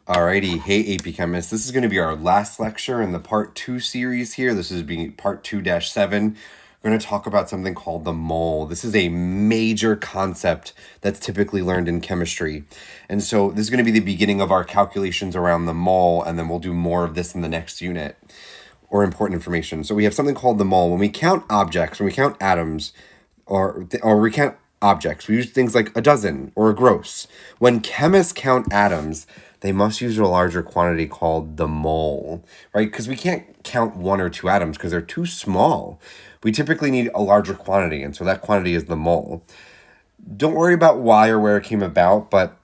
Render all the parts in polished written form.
Alrighty, hey AP Chemists. This is going to be our last lecture in the part 2 series here. This is being part 2-7. We're going to talk about something called the mole. This is a major concept that's typically learned in chemistry. And so this is going to be the beginning of our calculations around the mole, and then we'll do more of this in the next unit, or important information. So we have something called the mole. When we count objects, when we count atoms, or we count objects, we use things like a dozen or a gross. When chemists count atoms, they must use a larger quantity called the mole, right? Because we can't count one or two atoms because they're too small. We typically need a larger quantity, and so that quantity is the mole. Don't worry about why or where it came about, but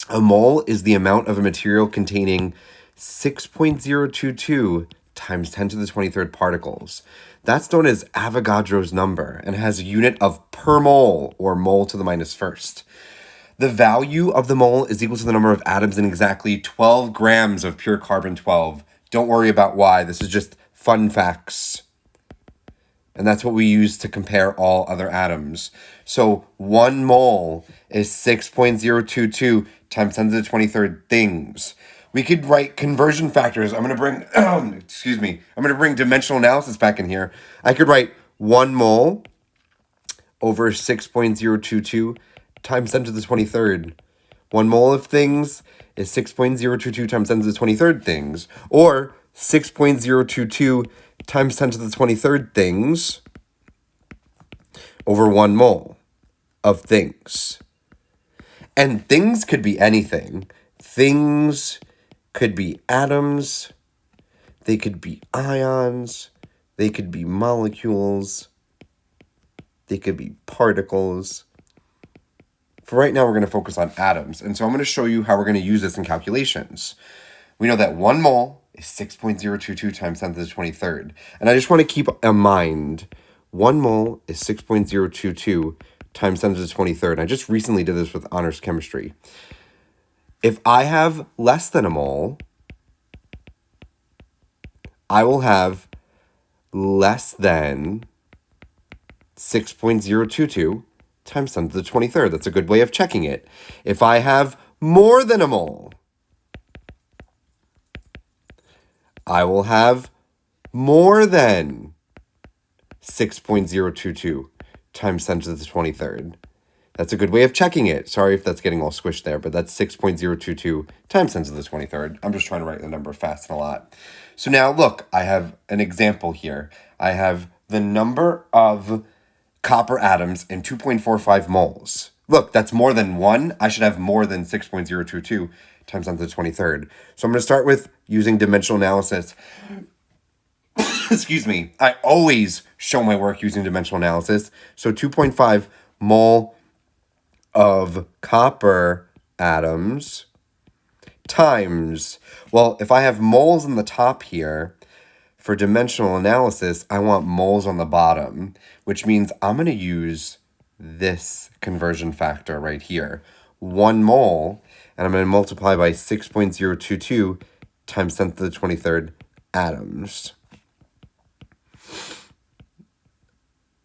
a mole is the amount of a material containing 6.022 times 10 to the 23rd particles. That's known as Avogadro's number and has a unit of per mole, or mole to the minus first. The value of the mole is equal to the number of atoms in exactly 12 grams of pure carbon-12. Don't worry about why. This is just fun facts. And that's what we use to compare all other atoms. So 1 mole is 6.022 times 10 to the 23rd things. We could write conversion factors. I'm going to bring, I'm going to bring dimensional analysis back in here. I could write 1 mole over 6.022 times 10 to the 23rd. 1 mole of things is 6.022 times 10 to the 23rd things. Or 6.022 times 10 to the 23rd things over 1 mole of things. And things could be anything. Things could be atoms. They could be ions. They could be molecules. They could be particles. For right now, we're going to focus on atoms. And so I'm going to show you how we're going to use this in calculations. We know that 1 mole is 6.022 times 10 to the 23rd. And I just want to keep in mind, 1 mole is 6.022 times 10 to the 23rd. I just recently did this with honors chemistry. If I have less than a mole, I will have less than 6.022 times 10 to the 23rd. That's a good way of checking it. If I have more than a mole, I will have more than 6.022 times 10 to the 23rd. That's a good way of checking it. Sorry if that's getting all squished there, but that's 6.022 times 10 to the 23rd. I'm just trying to write the number fast and a lot. So now look, I have an example here. I have the number of copper atoms in 2.45 moles. Look, that's more than 1. I should have more than 6.022 times 10 to the 23rd. So I'm going to start with using dimensional analysis. Excuse me. I always show my work using dimensional analysis. So 2.5 mole of copper atoms times, well, if I have moles in the top here, for dimensional analysis, I want moles on the bottom, which means I'm going to use this conversion factor right here. 1 mole, and I'm going to multiply by 6.022 times 10 to the 23rd atoms.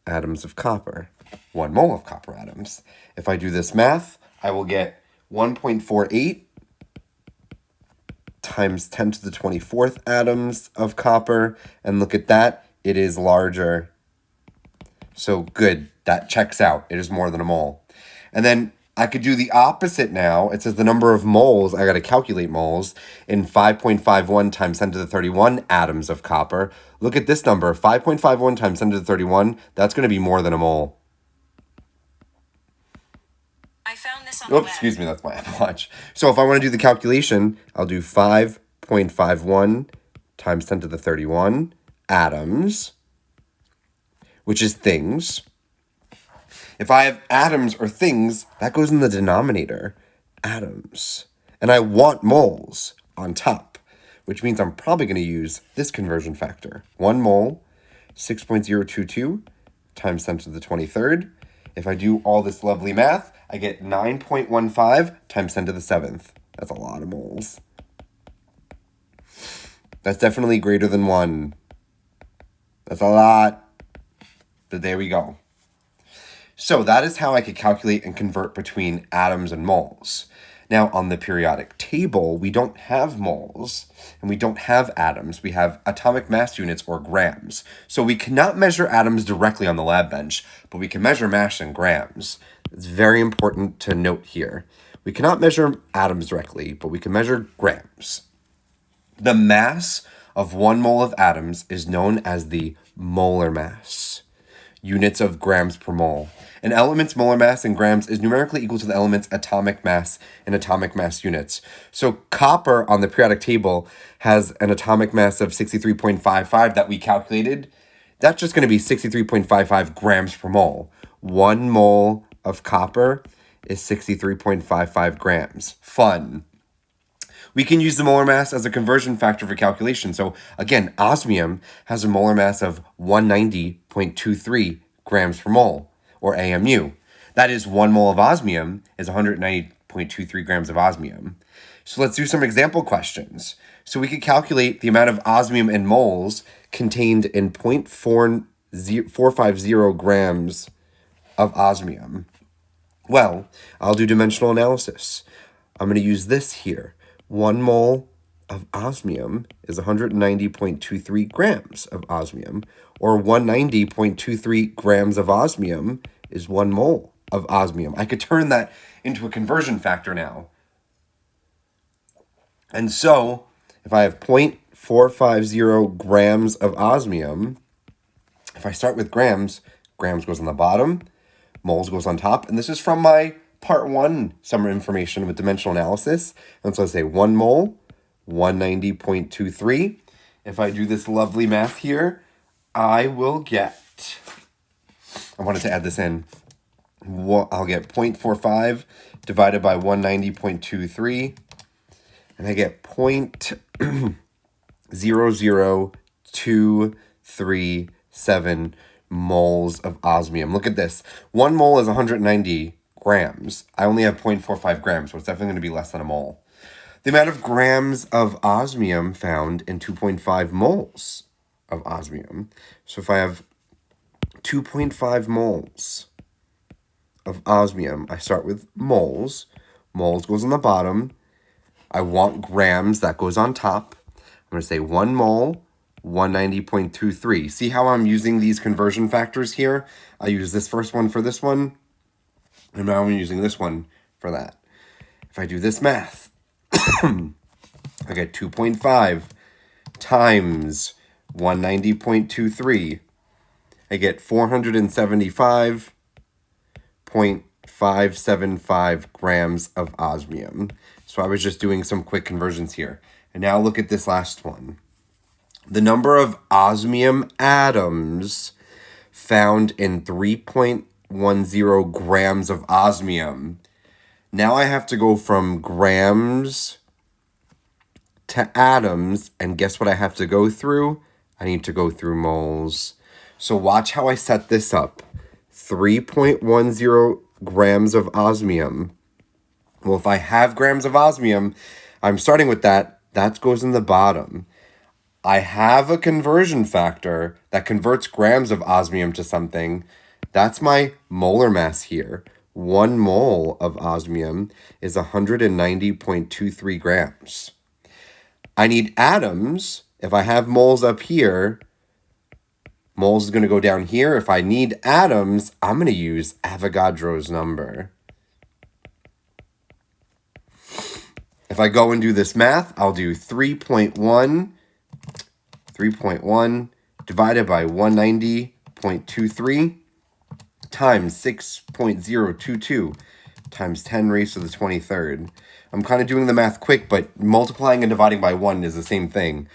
Atoms of copper. 1 mole of copper atoms. If I do this math, I will get 1.48 times 10 to the 24th atoms of copper. And look at that, it is larger. So good, that checks out. It is more than a mole. And then I could do the opposite now. It says the number of moles, I got to calculate moles, in 5.51 times 10 to the 31 atoms of copper. Look at this number, 5.51 times 10 to the 31. That's going to be more than a mole. I found this on the web. Excuse me, that's my Apple Watch. So if I want to do the calculation, I'll do 5.51 times 10 to the 31 atoms, which is things. If I have atoms or things, that goes in the denominator, atoms. And I want moles on top, which means I'm probably going to use this conversion factor. 1 mole, 6.022 times 10 to the 23rd. If I do all this lovely math, I get 9.15 times 10 to the 7th. That's a lot of moles. That's definitely greater than 1. That's a lot. But there we go. So that is how I could calculate and convert between atoms and moles. Now, on the periodic table, we don't have moles and we don't have atoms. We have atomic mass units or grams. So we cannot measure atoms directly on the lab bench, but we can measure mass in grams. It's very important to note here. We cannot measure atoms directly, but we can measure grams. The mass of 1 mole of atoms is known as the molar mass, units of grams per mole. An element's molar mass in grams is numerically equal to the element's atomic mass in atomic mass units. So copper on the periodic table has an atomic mass of 63.55 that we calculated. That's just going to be 63.55 grams per mole. 1 mole of copper is 63.55 grams. Fun. We can use the molar mass as a conversion factor for calculation. So again, osmium has a molar mass of 190.23 grams per mole, or AMU. That is 1 mole of osmium is 190.23 grams of osmium. So let's do some example questions. So we could calculate the amount of osmium in moles contained in 0.450 grams of osmium. Well, I'll do dimensional analysis. I'm going to use this here. 1 mole of osmium is 190.23 grams of osmium, or 190.23 grams of osmium is 1 mole of osmium. I could turn that into a conversion factor now. And so, if I have 0.450 grams of osmium, if I start with grams, grams goes on the bottom, moles goes on top, and this is from my Part 1 summer information with dimensional analysis. And so I say 1 mole, 190.23. If I do this lovely math here, I will get, I wanted to add this in, I'll get 0.45 divided by 190.23, and I get 0.00237 moles of osmium. Look at this. 1 mole is 190 grams. I only have 0.45 grams, so it's definitely going to be less than a mole. The amount of grams of osmium found in 2.5 moles of osmium. So if I have 2.5 moles of osmium, I start with moles. Moles goes on the bottom. I want grams, that goes on top. I'm going to say 1 mole, 190.23. See how I'm using these conversion factors here? I use this first one for this one, and now I'm using this one for that. If I do this math, I get 2.5 times 190.23. I get 475.575 grams of osmium. So I was just doing some quick conversions here. And now look at this last one. The number of osmium atoms found in 3.10 grams of osmium. Now I have to go from grams to atoms, and guess what I have to go through? I need to go through moles. So watch how I set this up. 3.10 grams of osmium. Well, if I have grams of osmium, I'm starting with that. That goes in the bottom. I have a conversion factor that converts grams of osmium to something. That's my molar mass here. 1 mole of osmium is 190.23 grams. I need atoms. If I have moles up here, moles is going to go down here. If I need atoms, I'm going to use Avogadro's number. If I go and do this math, I'll do 3.1 divided by 190.23 times 6.022 times 10 raised to the 23rd. I'm kind of doing the math quick, but multiplying and dividing by 1 is the same thing.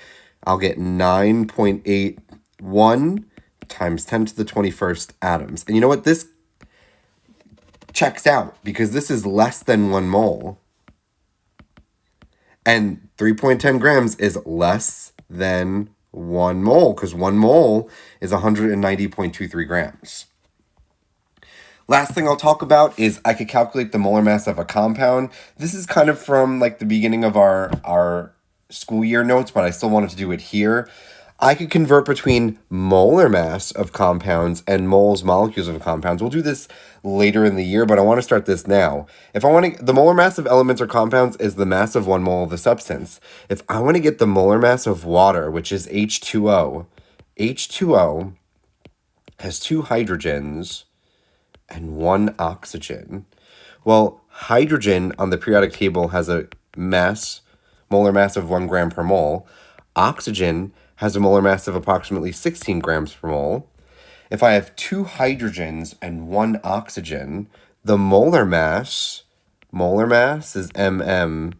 I'll get 9.81 times 10 to the 21st atoms. And you know what? This checks out because this is less than 1 mole. And 3.10 grams is less than 1 mole because 1 mole is 190.23 grams. Last thing I'll talk about is I could calculate the molar mass of a compound. This is kind of from like the beginning of our school year notes, but I still wanted to do it here. I could convert between molar mass of compounds and moles molecules of compounds. We'll do this later in the year, but I want to start this now. If I want to, the molar mass of elements or compounds is the mass of 1 mole of a substance. If I want to get the molar mass of water, which is H2O, H2O has 2 hydrogens and 1 oxygen. Well, hydrogen on the periodic table has a mass, molar mass of 1 gram per mole. Oxygen has a molar mass of approximately 16 grams per mole. If I have 2 hydrogens and 1 oxygen, the molar mass is mm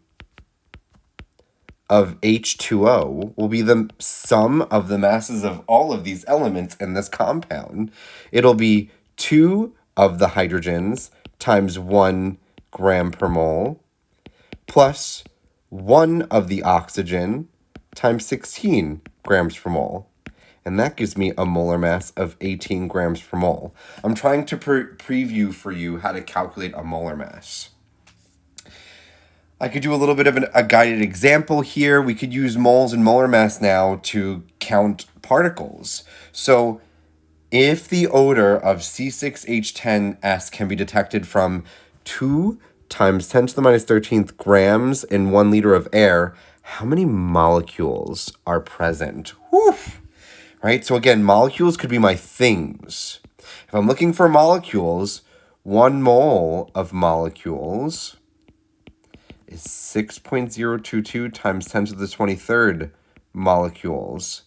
of H2O will be the sum of the masses of all of these elements in this compound. It'll be 2 of the hydrogens times 1 gram per mole plus 1 of the oxygen times 16 grams per mole. And that gives me a molar mass of 18 grams per mole. I'm trying to preview for you how to calculate a molar mass. I could do a little bit of a guided example here. We could use moles and molar mass now to count particles. So if the odor of C6H10S can be detected from 2 times 10 to the minus 13th grams in 1 liter of air, how many molecules are present? Whew. Right? So again, molecules could be my things. If I'm looking for molecules, 1 mole of molecules is 6.022 times 10 to the 23rd molecules.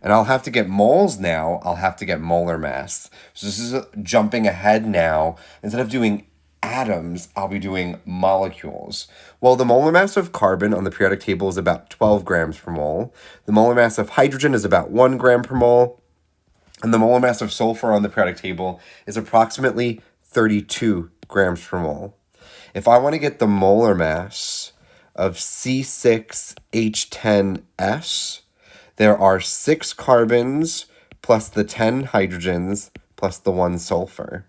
And I'll have to get moles now, I'll have to get molar mass. So this is jumping ahead now. Instead of doing atoms, I'll be doing molecules. Well, the molar mass of carbon on the periodic table is about 12 grams per mole. The molar mass of hydrogen is about 1 gram per mole. And the molar mass of sulfur on the periodic table is approximately 32 grams per mole. If I want to get the molar mass of C6H10S, there are 6 carbons plus the 10 hydrogens plus the 1 sulfur.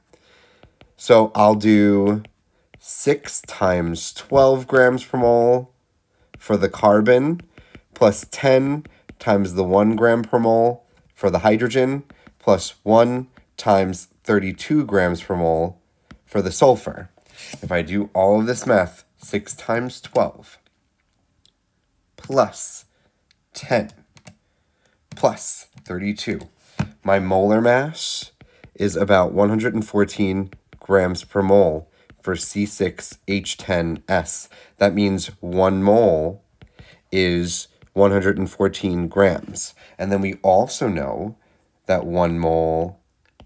So I'll do 6 times 12 grams per mole for the carbon plus 10 times the 1 gram per mole for the hydrogen plus 1 times 32 grams per mole for the sulfur. If I do all of this math, 6 times 12 plus 10 plus 32, my molar mass is about 114 grams per mole for C6H10S. That means 1 mole is 114 grams. And then we also know that 1 mole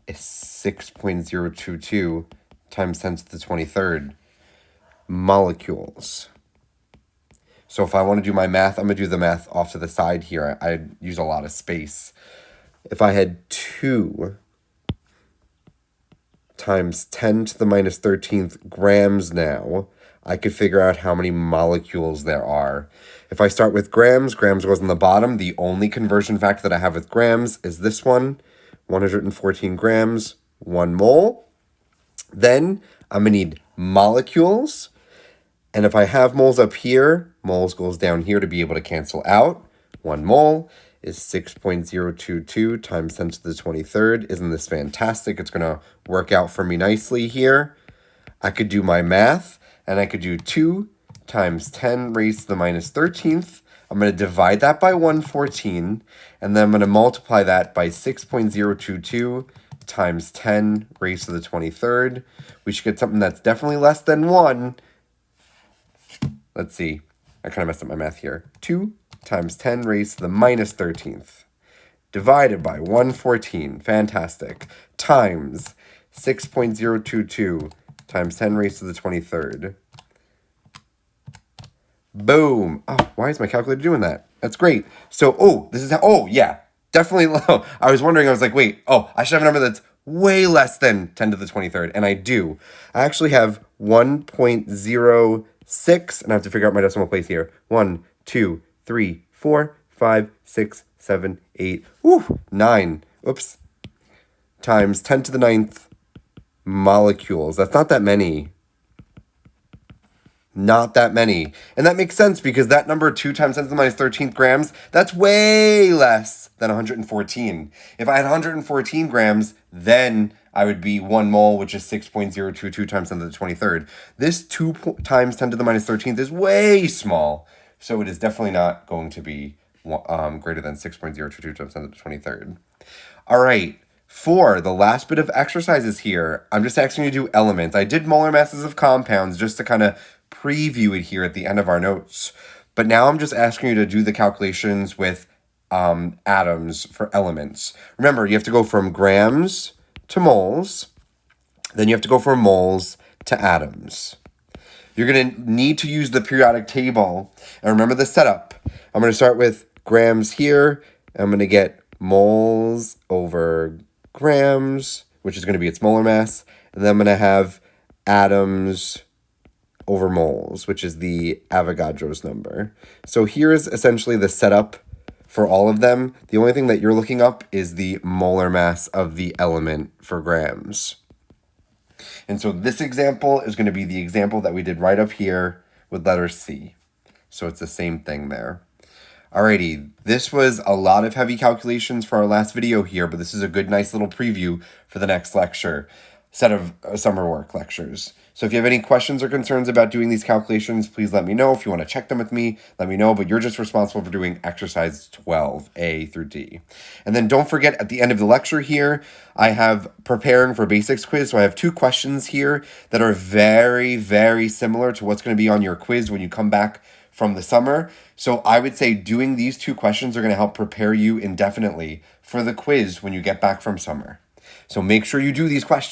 is 6.022 times 10 to the 23rd molecules. So if I want to do my math, I'm going to do the math off to the side here. I use a lot of space. If I had 2 times 10 to the minus 13th grams now, I could figure out how many molecules there are. If I start with grams, grams goes on the bottom. The only conversion factor that I have with grams is this one, 114 grams, 1 mole. Then I'm going to need molecules. And if I have moles up here, moles goes down here to be able to cancel out. 1 mole is 6.022 times 10 to the 23rd. Isn't this fantastic? It's going to work out for me nicely here. I could do my math, and I could do 2 times 10 raised to the minus 13th. I'm going to divide that by 114, and then I'm going to multiply that by 6.022 times 10 raised to the 23rd. We should get something that's definitely less than 1. Let's see. I kind of messed up my math here. 2 times 10 raised to the minus 13th divided by 114. Fantastic. Times 6.022 times 10 raised to the 23rd. Boom. Oh, why is my calculator doing that? That's great. So, this is how, yeah, definitely low. I was wondering, I was like, wait, I should have a number that's way less than 10 to the 23rd, and I do. I actually have 1.06, and I have to figure out my decimal place here. 1, 2, 3, 4, 5, 6, 7, 8, 9. Oops. Times 10 to the 9th molecules. That's not that many. Not that many. And that makes sense because that number 2 times 10 to the minus 13th grams, that's way less than 114. If I had 114 grams, then I would be 1 mole, which is 6.022 times 10 to the 23rd. This 2 times 10 to the minus 13th is way small. So it is definitely not going to be greater than 6.022 times 10 to the 23rd. All right. For the last bit of exercises here, I'm just asking you to do elements. I did molar masses of compounds just to kind of preview it here at the end of our notes. But now I'm just asking you to do the calculations with atoms for elements. Remember, you have to go from grams to moles. Then you have to go from moles to atoms. You're going to need to use the periodic table. And remember the setup. I'm going to start with grams here. I'm going to get moles over grams, which is going to be its molar mass. And then I'm going to have atoms over moles, which is the Avogadro's number. So here is essentially the setup for all of them. The only thing that you're looking up is the molar mass of the element for grams. And so this example is going to be the example that we did right up here with letter C. So it's the same thing there. Alrighty, this was a lot of heavy calculations for our last video here, but this is a good, nice little preview for the next lecture, set of summer work lectures. So if you have any questions or concerns about doing these calculations, please let me know. If you want to check them with me, let me know, but you're just responsible for doing exercise 12, A through D. And then don't forget, at the end of the lecture here, I have preparing for basics quiz. So I have 2 questions here that are very, very similar to what's going to be on your quiz when you come back from the summer. So I would say doing these 2 questions are going to help prepare you indefinitely for the quiz when you get back from summer. So make sure you do these questions.